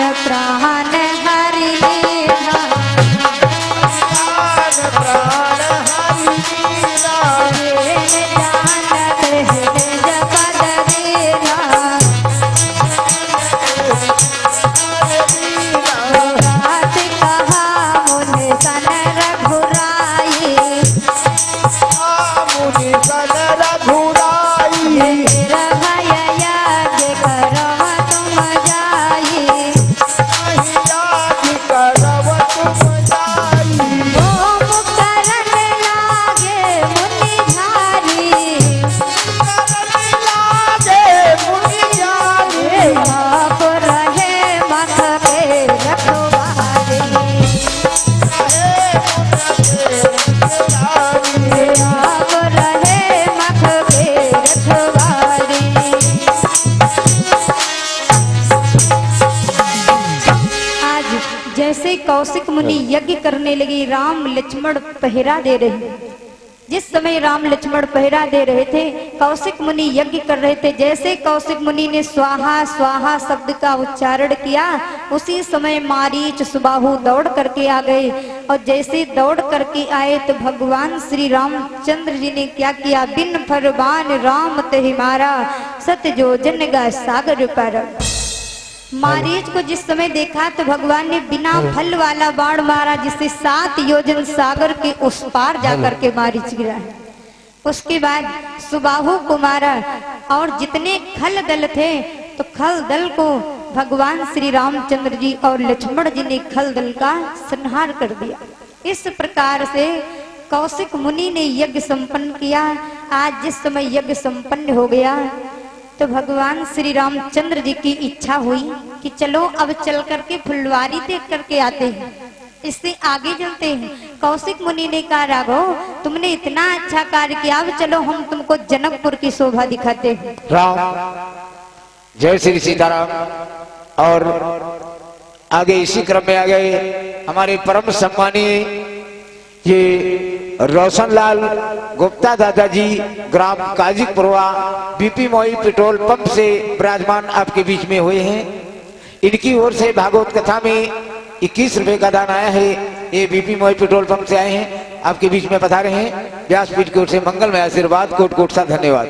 प्राण हरि लीला, प्राण हरि लीला, जानत है जगत वीरा, रात कहा मुनि सन रघुराई, मुनि सन रघुराई, तेरा भय याद करम तुम जाई, याद करब तुम जाई। ओम करन लागे मुनि झारी, लागे मुनि जागे, आप रहे मख पे रखवारी, आप रहे मख पे रखवारी। आज जैसे कौशिक मुनि यज्ञ करने लगे, राम लक्ष्मण पहरा दे रहे। जिस समय राम लक्ष्मण पहरा दे रहे थे, कौशिक मुनि यज्ञ कर रहे थे। जैसे कौशिक मुनि ने स्वाहा स्वाहा शब्द का उच्चारण किया, उसी समय मारीच सुबाहु दौड़ करके आ गए। और जैसे दौड़ करके आए तो भगवान श्री रामचंद्र जी ने क्या किया, बिन फरमान राम तहि मारा, सत योजन गा सागर पार। मारीच को जिस समय देखा तो भगवान ने बिना फल वाला बाण मारा, जिससे 7 योजन सागर के उस पार जाकर के मारीच गिरा। उसके बाद सुबाहु को मारा, और जितने खल दल थे तो खल दल को भगवान श्री रामचंद्र जी और लक्ष्मण जी ने खल दल का संहार कर दिया। इस प्रकार से कौशिक मुनि ने यज्ञ संपन्न किया। आज जिस समय यज्ञ संपन्न हो गया तो भगवान श्री रामचंद्र जी की इच्छा हुई कि चलो अब चल करके फुलवारी देख करके आते हैं, इससे आगे चलते हैं। कौशिक मुनि ने कहा, राघव तुमने इतना अच्छा कार्य किया, अब चलो हम तुमको जनकपुर की शोभा दिखाते हैं। राम जय श्री सीताराम। और आगे इसी क्रम में आ गए हमारे परम सम्मानीय ये रोशनलाल गुप्ता दादाजी, ग्राम काजीपुरवा, बीपी मोई पेट्रोल पंप से विराजमान आपके बीच में हुए हैं। इनकी ओर से भागवत कथा में 21 रुपए का दान आया है। ये बीपी मोई पेट्रोल पंप से आए हैं, आपके बीच में पधारे हैं। व्यासपीठ की ओर से मंगलमय आशीर्वाद, कोट कोट सा धन्यवाद।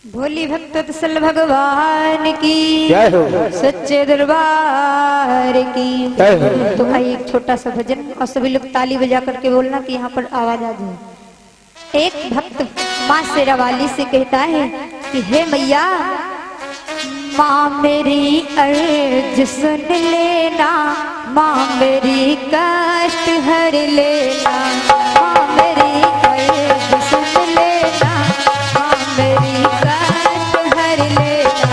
भोली भक्त वत्सल भगवान की जय हो, सच्चे दरबार की जय हो। तो आइए एक छोटा सा भजन, और सभी लोग ताली बजा करके बोलना कि यहाँ पर आवाज आ जाए। एक भक्त माँ शेरावाली से कहता है कि हे मैया, माँ मेरी अर्ज सुन लेना, माँ मेरी कष्ट हर लेना, माँ मेरी अर्ज सुन लेना, माँ मेरी कष्ट हर लेना।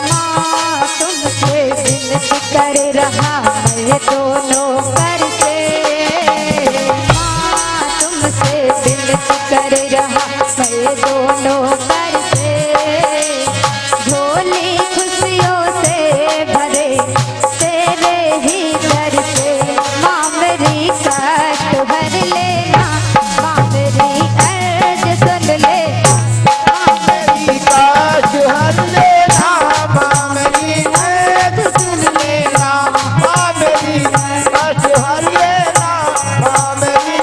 माँ तुमसे विनती कर रहा मैं दोनों कर से, माँ तुमसे विनती कर रहा मैं दोनों कर से, झोली खुशियों से भरे तेरे ही घर से, माँ मेरी कष्ट भर लेना, माँ मेरी अर्ज सुन ले, माँ मेरी काश हर लेना, माँ मेरी अर्ज सुन लेना, माँ मेरी काश हर लेना, माँ मेरी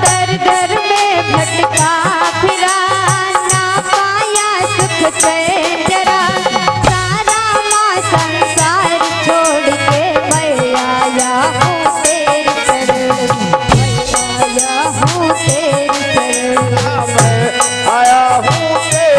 दर दर में भटका फिरा, ना पाया सुख चैन जरा, सारा माँ संसार छोड़ के मैं आया हूँ तेरी शरण, मैं आया हूँ तेरी शरण, आया हूँ तेरी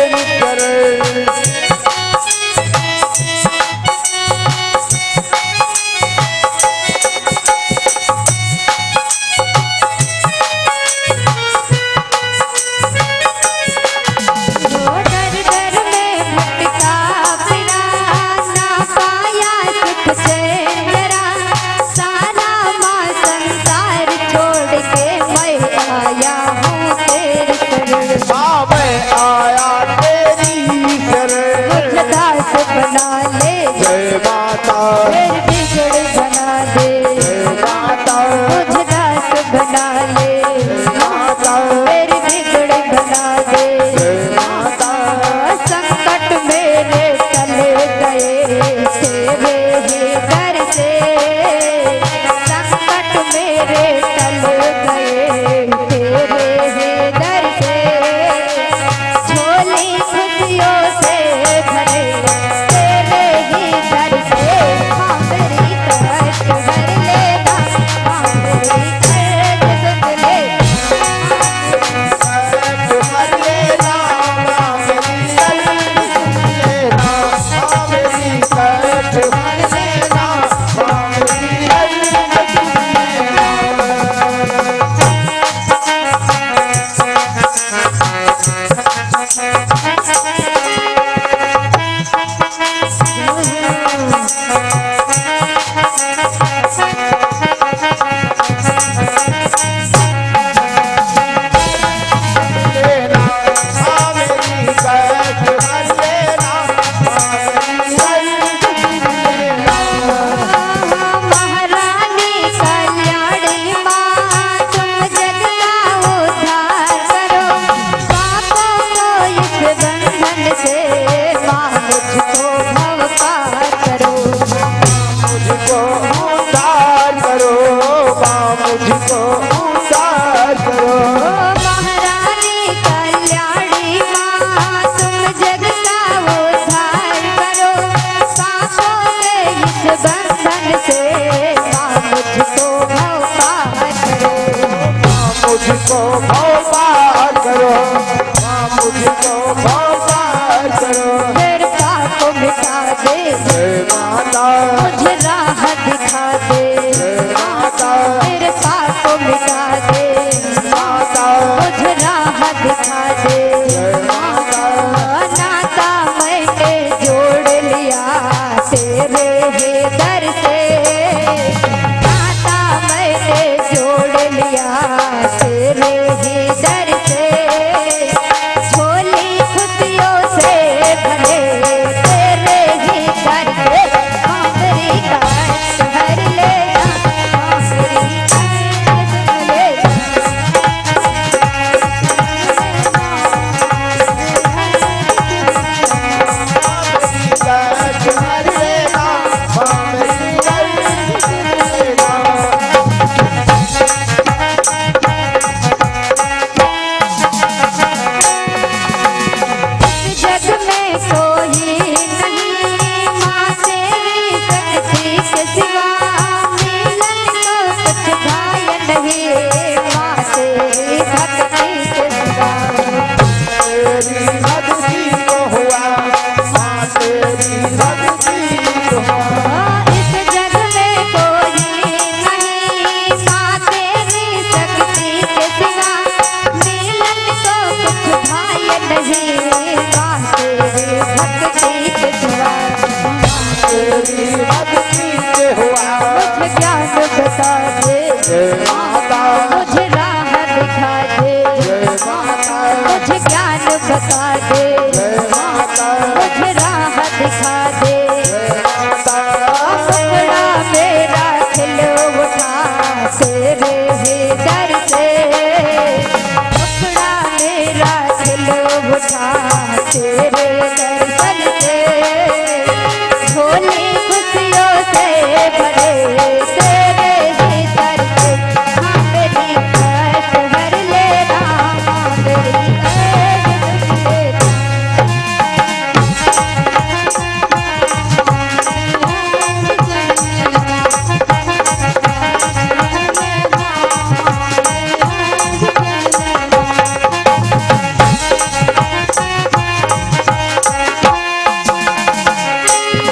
महारानी कल्याणी माँ तुम जग का उद्धार करो, पापों को इस बंधन से माँ मुझको भव पार करो। मुझको उद्धार करो, माँ मुझको उद्धार करो। महारानी कल्याणी माँ तुम जग का उद्धार करो, पापों के इस बंधन से माँ मुझको भव पार करो। मुझको भव पार करो, माँ मुझको भव पार करो। मेरे पाप मिटा दे, जय माता, मुझे राह दिखा दे। जय माता, मेरे पाप मिटा दे, माता, मुझे राह दिखा दे। जय माता। नाता मैंने जोड़ लिया तेरे ही दर से, नाता मैंने जोड़ लिया तेरे ही दर से। झोली खुशियों से भरे तेरे ही दर से, आखिरी कष्ट हर लेना, आखिरी कष्ट लेना। कष्ट हर लेना, माँ मेरी कष्ट हर लेना। जग में कोई नहीं माँ तेरी शक्ति के सिवा, मिलन को कुछ भाई नहीं माँ तेरी भक्ति के सिवा। तेरी भक्ति को हुआ, माँ तेरी भक्ति को हुआ। इस जग में कोई नहीं माँ तेरी शक्ति के सिवा, मिलन को कुछ भाई नहीं माँ तेरी भक्ति के सिवा। तेरी भक्ति से हुआ, मुझे ज्ञान बता दे, जय माता, मुझे राह दिखा दे। जय माता, मुझे ज्ञान बता दे, जय माता, मुझे राह दिखा दे। जय माता। टुकड़ा मेरा खिल उठा तेरे ही दर से, टुकड़ा मेरा खिल उठा तेरे दर्शन से। झोली खुशियों से भरे तेरे ही दर से, हाँ मेरी कष्ट हर लेना, हाँ मेरी कष्ट लेना।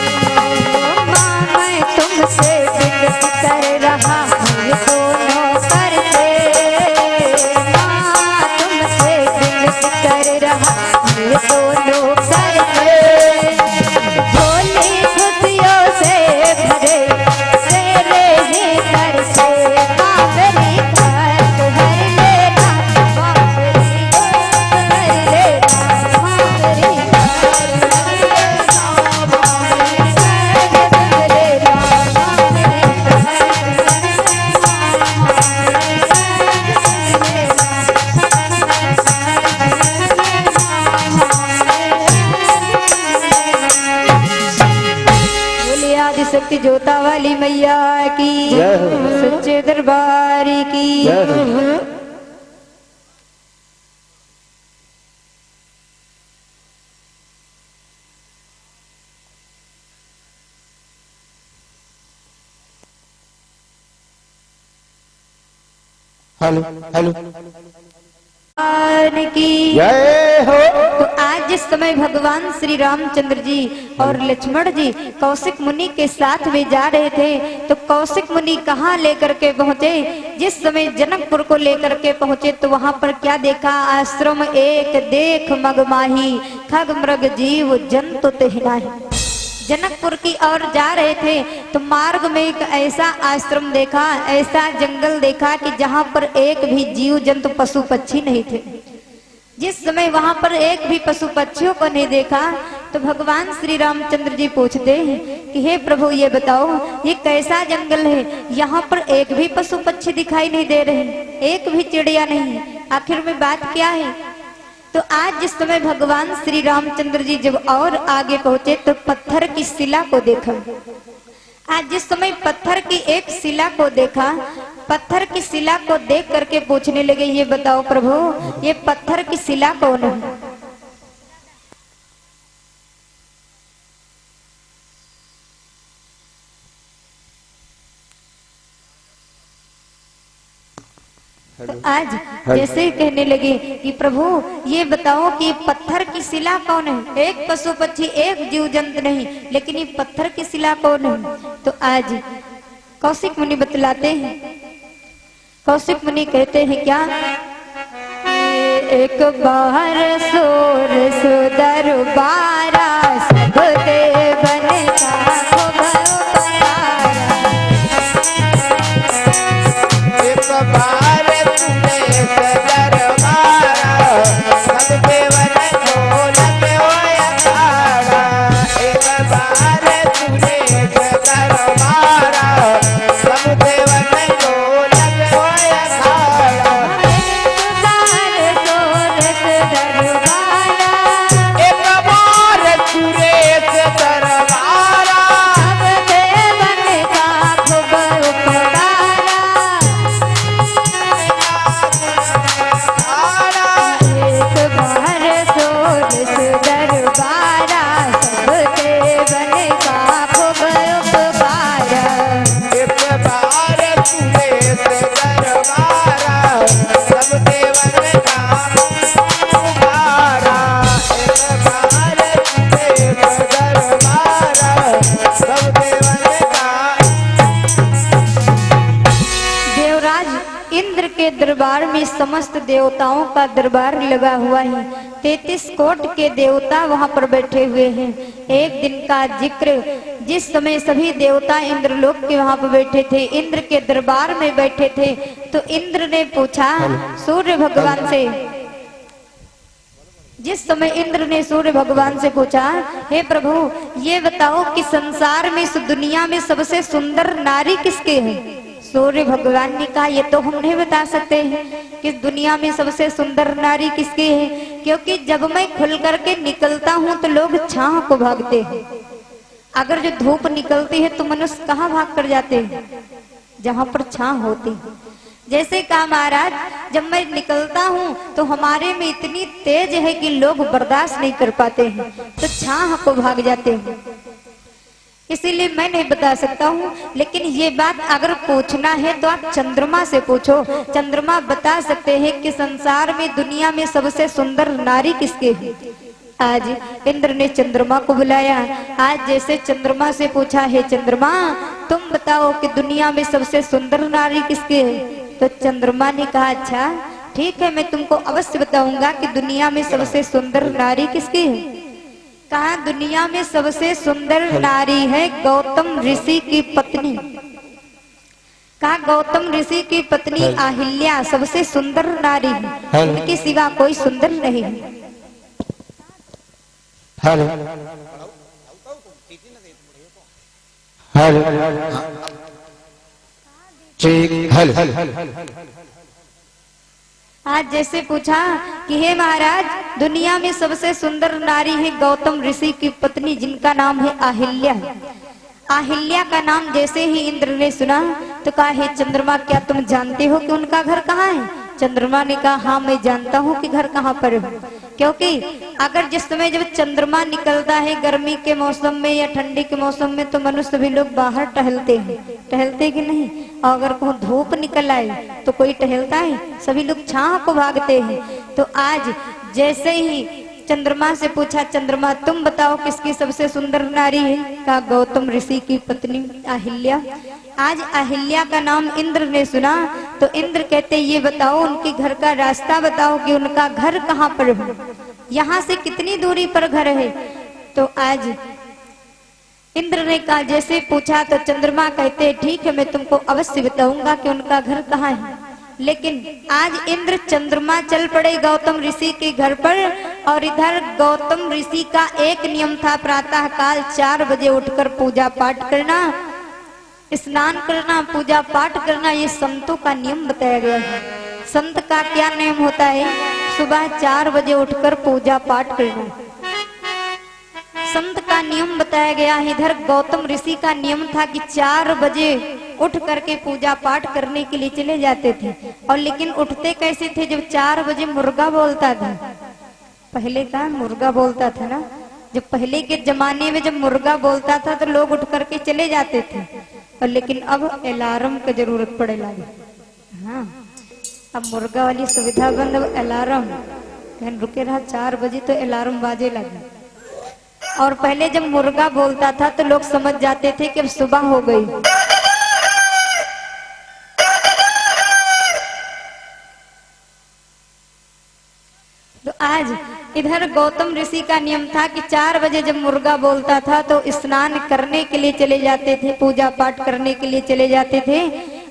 माँ मैं तुमसे विनती कर रहा हूँ दोनों कर से, माँ तुमसे विनती कर रहा हूँ दोनों कर से। झोली खुशियों से भरे तेरे ही दर से, माँ मेरी कष्ट हर लेना, माँ मेरी कष्ट हर लेना, माँ मेरी कष्ट हर लेना, माँ मेरी कष्ट हर लेना, माँ मेरी कष्ट बोले आदि शक्ति जोता वाली मैया की जय हो। सच्चे दरबार की जय हो। हेलो हेलो की जय हो। तो आज जिस समय भगवान श्री रामचंद्र जी और लक्ष्मण जी कौशिक मुनि के साथ में जा रहे थे तो कौशिक मुनि कहाँ लेकर के पहुँचे। जिस समय जनकपुर को लेकर के पहुँचे तो वहां पर क्या देखा, आश्रम एक देख मगमाही, खग मृग जीव जंतु तहिनाही। जनकपुर की ओर जा रहे थे तो मार्ग में एक ऐसा आश्रम देखा, ऐसा जंगल देखा कि जहां पर एक भी जीव जंतु पशु पक्षी नहीं थे। जिस समय वहां पर एक भी पशु पक्षियों को नहीं देखा तो भगवान श्री रामचंद्र जी पूछते हैं कि हे प्रभु ये बताओ ये कैसा जंगल है, यहाँ पर एक भी पशु पक्षी दिखाई नहीं दे रहे, एक भी चिड़िया नहीं, आखिर में बात क्या है। तो आज जिस समय भगवान श्री रामचंद्र जी जब और आगे पहुंचे तो पत्थर की शिला को देखा। आज जिस समय पत्थर की एक शिला को देखा, पत्थर की शिला को देख करके पूछने लगे ये बताओ प्रभु ये पत्थर की शिला कौन है। तो आज जैसे कहने लगे कि प्रभु ये बताओ कि पत्थर की शिला कौन है, एक पशु पक्षी एक जीव जंतु नहीं, लेकिन ये पत्थर की शिला कौन है। तो आज कौशिक मुनि बतलाते हैं, कौशिक मुनि कहते हैं क्या, एक बार सोर सुदर बारा सब देवन का दरबार में समस्त देवताओं का दरबार लगा हुआ है। 33 कोट के देवता वहां पर बैठे हुए हैं। एक दिन का जिक्र, जिस समय सभी देवता इंद्रलोक के वहां पर बैठे थे, इंद्र के दरबार में बैठे थे, तो इंद्र ने पूछा सूर्य भगवान से, जिस समय इंद्र ने सूर्य भगवान से पूछा हे प्रभु ये बताओ कि संसार में इस दुनिया में सबसे सुंदर नारी किसके है। सूर्य भगवान ने कहा ये तो हम नहीं बता सकते हैं कि दुनिया में सबसे सुंदर नारी किसकी है, क्योंकि जब मैं खुल करके निकलता हूँ तो लोग छांव को भागते हैं। अगर जो धूप निकलती है तो मनुष्य कहाँ भाग कर जाते हैं, जहाँ पर छांव होती है। जैसे कहा महाराज जब मैं निकलता हूँ तो हमारे में इतनी तेज है कि लोग बर्दाश्त नहीं कर पाते हैं, तो छांव को भाग जाते हैं। इसीलिए मैं नहीं बता सकता हूँ, लेकिन ये बात अगर पूछना है तो आप चंद्रमा से पूछो। चंद्रमा बता सकते हैं कि संसार में दुनिया में सबसे सुंदर नारी किसके है। आज इंद्र ने चंद्रमा को बुलाया। आज जैसे चंद्रमा से पूछा है चंद्रमा तुम बताओ कि दुनिया में सबसे सुंदर नारी किसके है। तो चंद्रमा ने कहा अच्छा ठीक है मैं तुमको अवश्य बताऊंगा कि दुनिया में सबसे सुंदर नारी किसकी है। कहा दुनिया में सबसे सुंदर नारी है गौतम ऋषि की पत्नी। कहा गौतम ऋषि की पत्नी अहिल्या सबसे सुंदर नारी है, उनके सिवा कोई सुंदर नहीं है। हेलो हेलो ठीक हेलो। आज जैसे पूछा कि हे महाराज दुनिया में सबसे सुंदर नारी है गौतम ऋषि की पत्नी जिनका नाम है अहिल्या। अहिल्या का नाम जैसे ही इंद्र ने सुना तो कहा हे चंद्रमा क्या तुम जानते हो कि उनका घर कहाँ है। चंद्रमा ने कहा हाँ मैं जानता हूँ कि घर कहाँ पर है, क्योंकि अगर जिस समय जब चंद्रमा निकलता है गर्मी के मौसम में या ठंडी के मौसम में तो मनुष्य सभी लोग बाहर टहलते हैं, टहलते कि नहीं। और अगर कहूँ धूप निकल आए तो कोई टहलता है, सभी लोग छांव को भागते हैं। तो आज जैसे ही चंद्रमा से पूछा, चंद्रमा तुम बताओ किसकी सबसे सुंदर नारी है? कहा गौतम ऋषि की पत्नी अहिल्या। आज अहिल्या का नाम इंद्र ने सुना तो इंद्र कहते ये बताओ उनके घर का रास्ता बताओ कि उनका घर कहाँ पर है, यहाँ से कितनी दूरी पर घर है। तो आज इंद्र ने कहा जैसे पूछा तो चंद्रमा कहते ठीक है मैं तुमको अवश्य बताऊंगा कि उनका घर कहाँ है। लेकिन आज इंद्र चंद्रमा चल पड़े गौतम ऋषि के घर पर और इधर गौतम ऋषि का एक नियम था प्रातः काल 4 बजे उठकर पूजा पाठ करना, स्नान करना, पूजा पाठ करना, ये संतों का नियम बताया गया है। संत का क्या नियम होता है? सुबह 4 बजे उठकर पूजा पाठ करना संत का नियम बताया गया है। इधर गौतम ऋषि का नियम था कि 4 बजे उठ करके पूजा पाठ करने के लिए चले जाते थे। और लेकिन उठते कैसे थे? जब 4 बजे मुर्गा बोलता था, पहले का मुर्गा बोलता था ना, जब पहले के जमाने में जब मुर्गा बोलता था तो लोग उठ करके चले जाते थे। और लेकिन अब अलार्म की जरूरत पड़े लगी। हाँ, अब मुर्गा वाली सुविधा बंद, अब अलार्म रुके रहा 4 बजे तो अलार्म बाजे लगे। और पहले जब मुर्गा बोलता था तो लोग समझ जाते थे कि अब सुबह हो गई। तो आज इधर गौतम ऋषि का नियम था कि 4 बजे जब मुर्गा बोलता था तो स्नान करने के लिए चले जाते थे, पूजा पाठ करने के लिए चले जाते थे।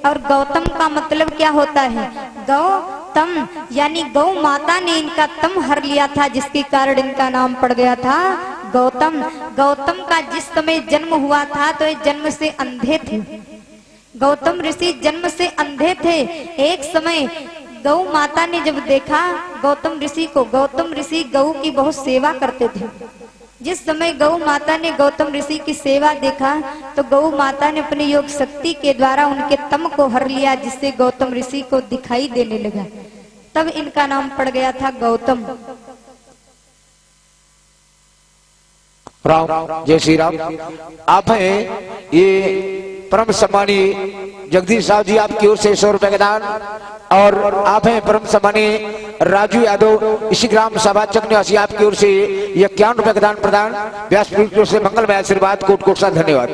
और गौतम का मतलब क्या होता है? गौतम यानी गौ माता ने इनका तम हर लिया था, जिसके कारण इनका नाम पड़ गया था गौतम। गौतम का जिस समय जन्म हुआ था तो ये जन्म से अंधे थे। गौतम ऋषि जन्म से अंधे थे। एक समय गौ माता ने जब देखा गौतम ऋषि को, गौतम ऋषि गौ की बहुत सेवा करते थे। जिस समय गौ माता ने गौतम ऋषि की सेवा देखा तो गौ माता ने अपनी योग शक्ति के द्वारा उनके तम को हर लिया, जिससे गौतम ऋषि को दिखाई देने लगा। तब इनका नाम पड़ गया था गौतम। राम जय श्री राम। आप हैं ये परम सम्मानीय जगदीश साहब जी, आपकी ओर से 100 रुपए का दान। और आप हैं परम सम्मानीय राजू यादव, इसी ग्राम सभा चक निवासी, आपकी ओर से 51 रुपए का दान प्रदान। व्यासपीठ की ओर से मंगलमय आशीर्वाद, कोट कोट सा धन्यवाद।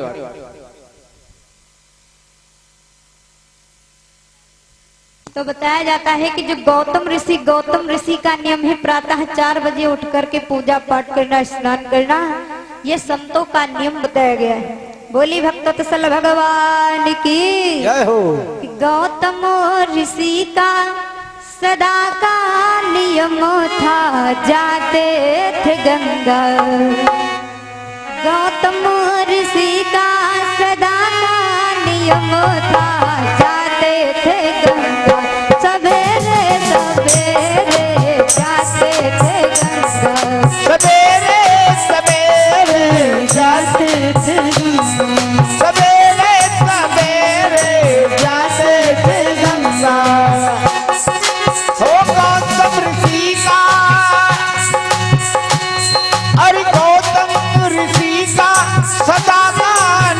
तो बताया जाता है कि जो गौतम ऋषि का नियम है प्रातः 4 बजे उठ करके पूजा पाठ करना, स्नान करना, ये संतों का नियम बताया गया है। बोली भक्तवत्सल भगवान की जय हो। गौतम ऋषि का सदा का नियम था, जाते थे गंगा। गौतम ऋषि का सदा का नियम था, जाते थे गंगा। सवेरे सवेरे जाते थे गंगा, सवेरे सवेरे जाते थे गंगा, सवेरे सवेरे जाते थे गंगा। हो गौतम ऋषि का, अरे गौतम ऋषि का सदा का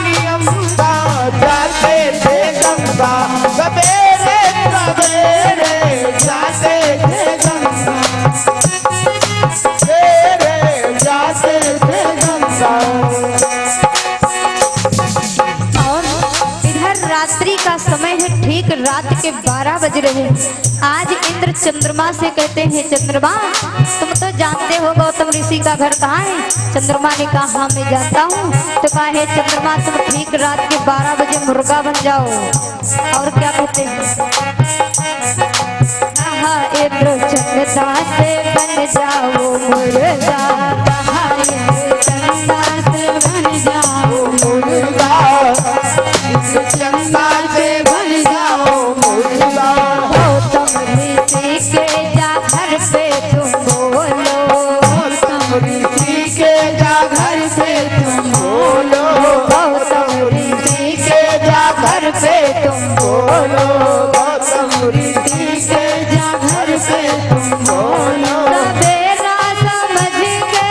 नियम था, जाते थे गंगा। सवेरे सवेरे जाते थे गंगा, सवेरे जाते थे गंगा। और इधर रात्रि का समय है, ठीक रात के 12 बज रहे हैं। आज इंद्र चंद्रमा से कहते हैं चंद्रमा तुम तो जानते हो गौतम ऋषि का घर कहाँ है? चंद्रमा ने कहा हाँ मैं जानता हूँ। तो कहा है चंद्रमा तुम ठीक रात के 12 बजे मुर्गा बन जाओ। और क्या कहते हैं? हाँ इंद्र चंद्रमा से बन जाओ मुर्गा, कहा इंद्र चंद्रमा से बन जाओ मुर्गा, चंदा से बन जाओ मुर्गा। गौतम ऋषि के जा घर पे तुम बोलो, गौतम ऋषि के जा घर पे तुम बोलो, गौतम ऋषि के जा घर पे तुम बोलो, गौतम ऋषि के जा घर पे तुम बोलो। सवेरा समझ के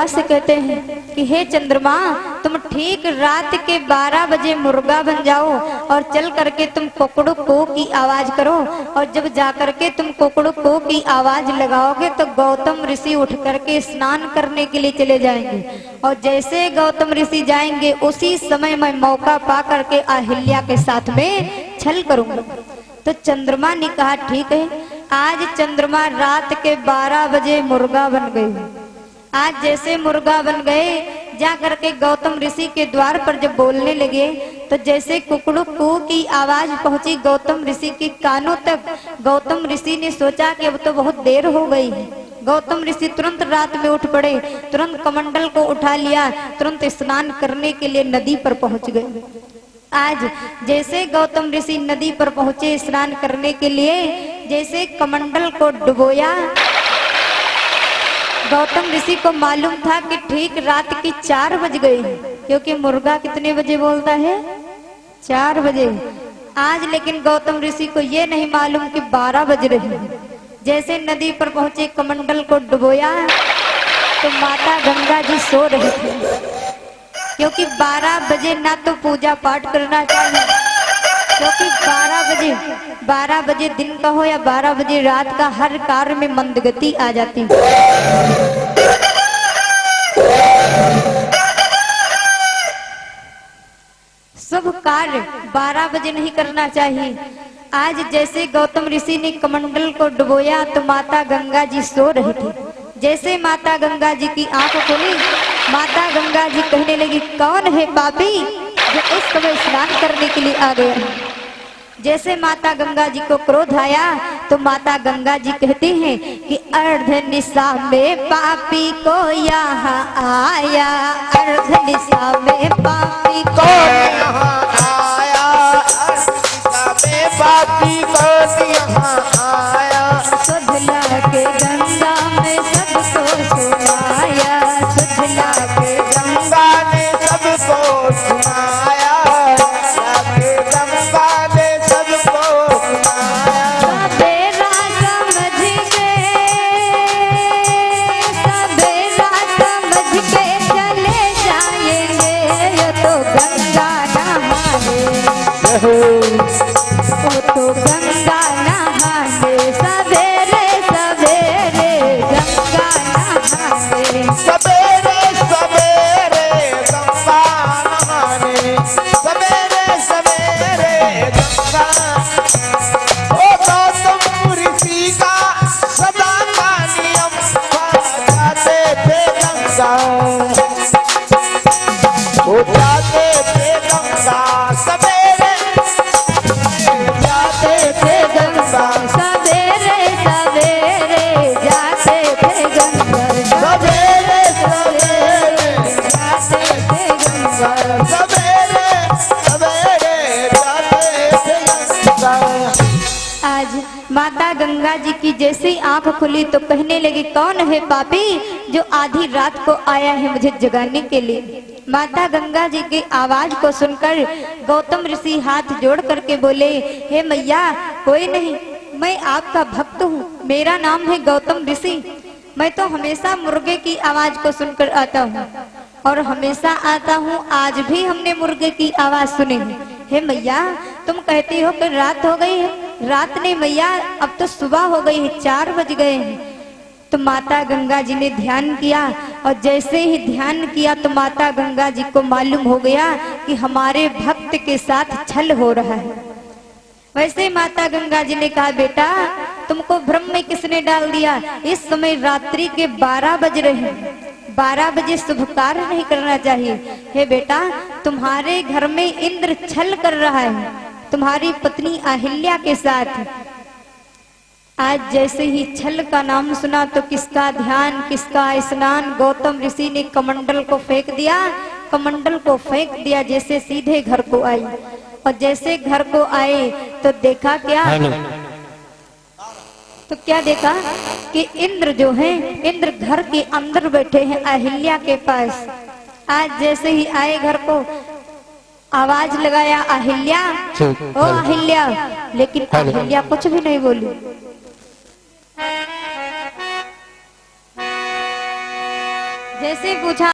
से कहते हैं कि हे चंद्रमा, तुम ठीक रात के 12 बजे मुर्गा बन जाओ और चल करके तुम कोकड़ू को की आवाज करो, और जब जा करके तुम कोकड़ू को की आवाज लगाओगे तो गौतम ऋषि उठ करके स्नान करने के लिए चले जाएंगे, और जैसे गौतम ऋषि जाएंगे उसी समय मैं मौका पा करके अहिल्या के साथ में छल करूंगा। तो चंद्रमा ने कहा ठीक है। आज चंद्रमा रात के 12 बजे मुर्गा बन गए। आज जैसे मुर्गा बन गए, जा करके गौतम ऋषि के द्वार पर जब बोलने लगे तो जैसे कुकड़ू कू की आवाज पहुंची गौतम ऋषि के कानों तक, गौतम ऋषि ने सोचा कि अब तो बहुत देर हो गई है। गौतम ऋषि तुरंत रात में उठ पड़े, तुरंत कमंडल को उठा लिया, तुरंत स्नान करने के लिए नदी पर पहुंच गए। आज जैसे गौतम ऋषि नदी पर पहुंचे स्नान करने के लिए, जैसे कमंडल को डुबोया, गौतम ऋषि को मालूम था कि ठीक रात की 4 बज गई, क्योंकि मुर्गा कितने बजे बोलता है? 4 बजे। आज लेकिन गौतम ऋषि को ये नहीं मालूम कि 12 बज रही। जैसे नदी पर पहुंचे कमंडल को डुबोया तो माता गंगा जी सो रही थी, क्योंकि 12 बजे ना तो पूजा पाठ करना चाहिए, क्योंकि 12 बजे दिन का हो या 12 बजे रात का, हर कार्य में मंदगति आ जाती है। शुभ कार्य 12 बजे नहीं करना चाहिए। आज जैसे गौतम ऋषि ने कमंडल को डुबोया तो माता गंगा जी सो रही थी। जैसे माता गंगा जी की आंख खुली, माता गंगा जी कहने लगी, कौन है पापी जो इस समय स्नान करने के लिए आ गया? जैसे माता गंगा जी को क्रोध आया तो माता गंगा जी कहती हैं कि अर्ध निशा में पापी को यहाँ आया, अर्ध निशा में पापी को यहाँ आया, पापी को यहाँ आया, सुधला के गंगा में सबको सुनाया, सुधला के गंगा ने सबको सुनाया, गंगा ने सबको सुनाया। सवेरा समझ के, सवेरा समझ के चले जाएंगे, ये तो गंगा नहाने, वो तो गंगा नहाने, सवेरे सवेरे गंगा नहाने, सवेरे सवेरे गंगा नहाने, सवेरे सवेरे गंगा। ओ गौतम ऋषि का सदा का नियम, जाते थे गंगा, ओ जाते थे गंगा, सवेरे जाते थे गंगा, सवेरे सवेरे जाते थे गंगा, सवेरे सवेरे जाते थे गंगा। सवेरे सवेरे जाते थे गंगा। आज माता गंगा जी की जैसे ही आंख खुली तो कहने लगी, कौन है पापी जो आधी रात को आया है मुझे जगाने के लिए? माता गंगा जी की आवाज को सुनकर गौतम ऋषि हाथ जोड़ करके बोले, हे मैया, कोई नहीं, मैं आपका भक्त हूँ, मेरा नाम है गौतम ऋषि। मैं तो हमेशा मुर्गे की आवाज को सुनकर आता हूँ और हमेशा आता हूँ, आज भी हमने मुर्गे की आवाज सुनी है। हे मैया, तुम कहती हो कि रात हो गई है, रात नहीं मैया, अब तो सुबह हो गई है, 4 बज गए हैं। तो माता गंगा जी ने ध्यान किया, और जैसे ही ध्यान किया तो माता गंगा जी को मालूम हो गया कि हमारे भक्त के साथ छल हो रहा है। वैसे माता गंगा जी ने कहा, बेटा तुमको भ्रम में किसने डाल दिया? इस समय रात्रि के 12 बज रहे हैं, 12 बजे शुभ कार्य नहीं करना चाहिए। हे बेटा, तुम्हारे घर में इंद्र छल कर रहा है तुम्हारी पत्नी अहिल्या के साथ। आज जैसे ही छल का नाम सुना तो किसका ध्यान, किसका स्नान, गौतम ऋषि ने कमंडल को फेंक दिया, कमंडल को फेंक दिया, जैसे सीधे घर को आई। और जैसे घर को आए तो देखा क्या, तो क्या देखा कि इंद्र जो है, इंद्र घर के अंदर बैठे हैं अहिल्या के पास। आज जैसे ही आए घर को, आवाज लगाया, अहिल्या, ओ अहिल्या, लेकिन अहिल्या कुछ भी नहीं बोली। जैसे पूछा